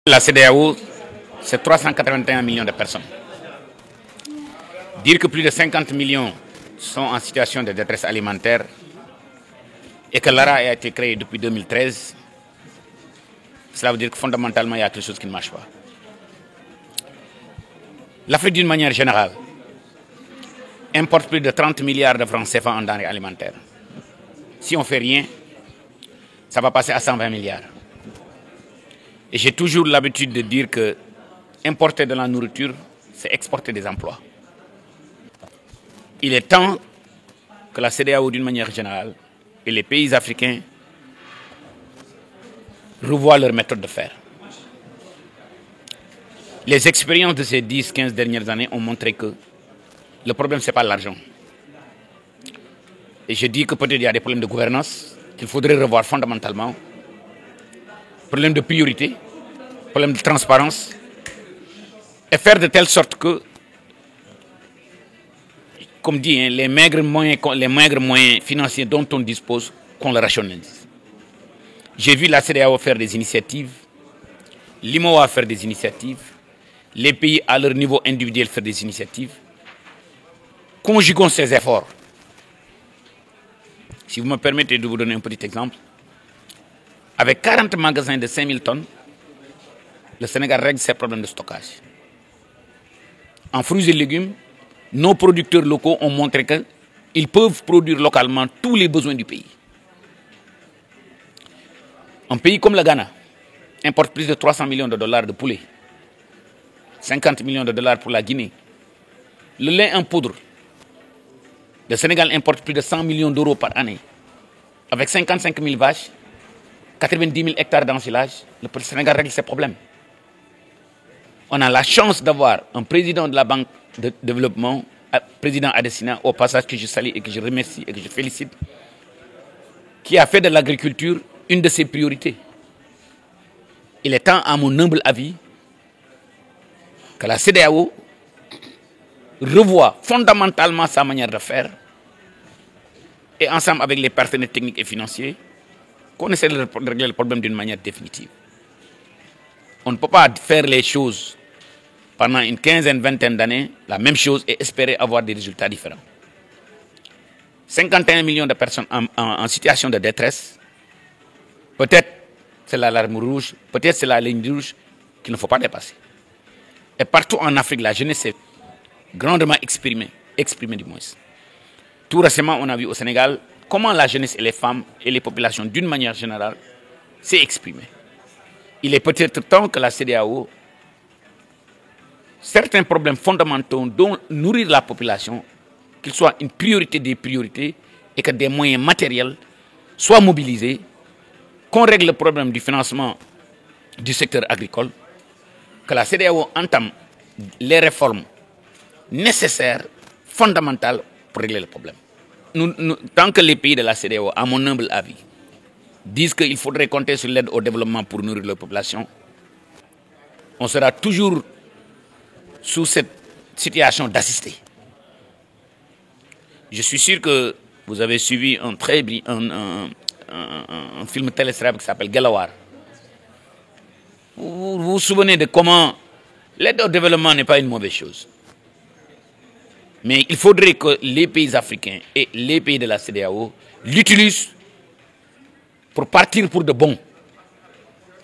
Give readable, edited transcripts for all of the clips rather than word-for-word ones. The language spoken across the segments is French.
La CEDEAO, c'est 381 millions de personnes. Dire que plus de 50 millions sont en situation de détresse alimentaire et que l'ARA a été créé depuis 2013, cela veut dire que fondamentalement, il y a quelque chose qui ne marche pas. L'Afrique, d'une manière générale, importe plus de 30 milliards de francs CFA en denrées alimentaires. Si on ne fait rien, ça va passer à 120 milliards. Et j'ai toujours l'habitude de dire que importer de la nourriture, c'est exporter des emplois. Il est temps que la CEDEAO, d'une manière générale, et les pays africains revoient leur méthode de faire. Les expériences de ces 10-15 dernières années ont montré que le problème, ce n'est pas l'argent. Et je dis que peut-être il y a des problèmes de gouvernance qu'il faudrait revoir fondamentalement. Problème de priorité, problème de transparence, et faire de telle sorte que, comme dit, les maigres moyens financiers dont on dispose, qu'on le rationalise. J'ai vu la CEDEAO faire des initiatives, l'IMOA faire des initiatives, les pays à leur niveau individuel faire des initiatives. Conjuguons ces efforts. Si vous me permettez de vous donner un petit exemple, avec 40 magasins de 5000 tonnes, le Sénégal règle ses problèmes de stockage. En fruits et légumes, nos producteurs locaux ont montré qu'ils peuvent produire localement tous les besoins du pays. Un pays comme le Ghana importe plus de 300 millions de dollars de poulet, 50 millions de dollars pour la Guinée. Le lait en poudre, le Sénégal importe plus de 100 millions d'euros par année. Avec 55 000 vaches, 90 000 hectares d'ensilage, le Sénégal règle ses problèmes. On a la chance d'avoir un président de la Banque de développement, président Adesina, au passage que je salue et que je remercie et que je félicite, qui a fait de l'agriculture une de ses priorités. Il est temps, à mon humble avis, que la CEDEAO revoie fondamentalement sa manière de faire et ensemble avec les partenaires techniques et financiers, qu'on essaie de régler le problème d'une manière définitive. On ne peut pas faire les choses pendant une quinzaine, vingtaine d'années, la même chose et espérer avoir des résultats différents. 51 millions de personnes en situation de détresse, peut-être c'est l'alarme rouge, peut-être c'est la ligne rouge qu'il ne faut pas dépasser. Et partout en Afrique, la jeunesse s'est grandement exprimée du moins. Tout récemment, on a vu au Sénégal comment la jeunesse et les femmes et les populations, d'une manière générale, s'est exprimée. Il est peut-être temps que la CEDEAO, certains problèmes fondamentaux dont nourrir la population, qu'ils soient une priorité des priorités et que des moyens matériels soient mobilisés, qu'on règle le problème du financement du secteur agricole, que la CEDEAO entame les réformes nécessaires, fondamentales pour régler le problème. Tant que les pays de la CEDEAO, à mon humble avis, disent qu'il faudrait compter sur l'aide au développement pour nourrir leur population, on sera toujours sous cette situation d'assister. Je suis sûr que vous avez suivi un film télécérébre qui s'appelle Gelawar. Vous vous souvenez de comment l'aide au développement n'est pas une mauvaise chose. Mais il faudrait que les pays africains et les pays de la CEDEAO l'utilisent pour partir pour de bon.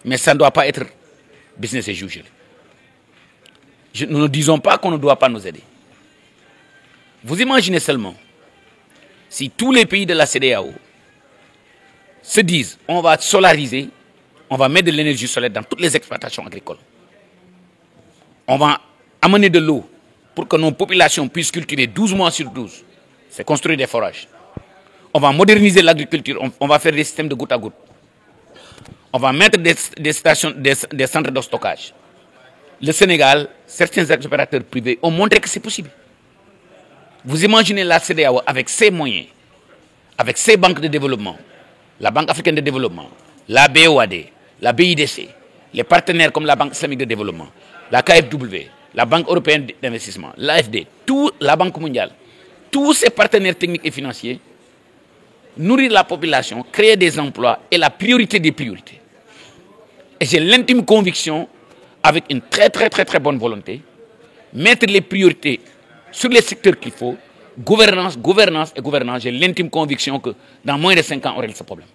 Mais ça ne doit pas être business as usual. Nous ne disons pas qu'on ne doit pas nous aider. Vous imaginez seulement si tous les pays de la CEDEAO se disent on va solariser, on va mettre de l'énergie solaire dans toutes les exploitations agricoles. On va amener de l'eau pour que nos populations puissent cultiver 12 mois sur 12. C'est construire des forages. On va moderniser l'agriculture, on va faire des systèmes de goutte à goutte. On va mettre des centres de stockage. Le Sénégal, certains opérateurs privés ont montré que c'est possible. Vous imaginez la CEDEAO avec ses moyens, avec ses banques de développement, la Banque africaine de développement, la BOAD, la BIDC, les partenaires comme la Banque islamique de développement, la KfW, la Banque européenne d'investissement, l'AFD, la Banque mondiale, tous ces partenaires techniques et financiers, nourrir la population, créer des emplois est la priorité des priorités. Et j'ai l'intime conviction avec une très bonne volonté, mettre les priorités sur les secteurs qu'il faut, gouvernance, gouvernance et gouvernance. J'ai l'intime conviction que dans moins de 5 ans, on règle ce problème.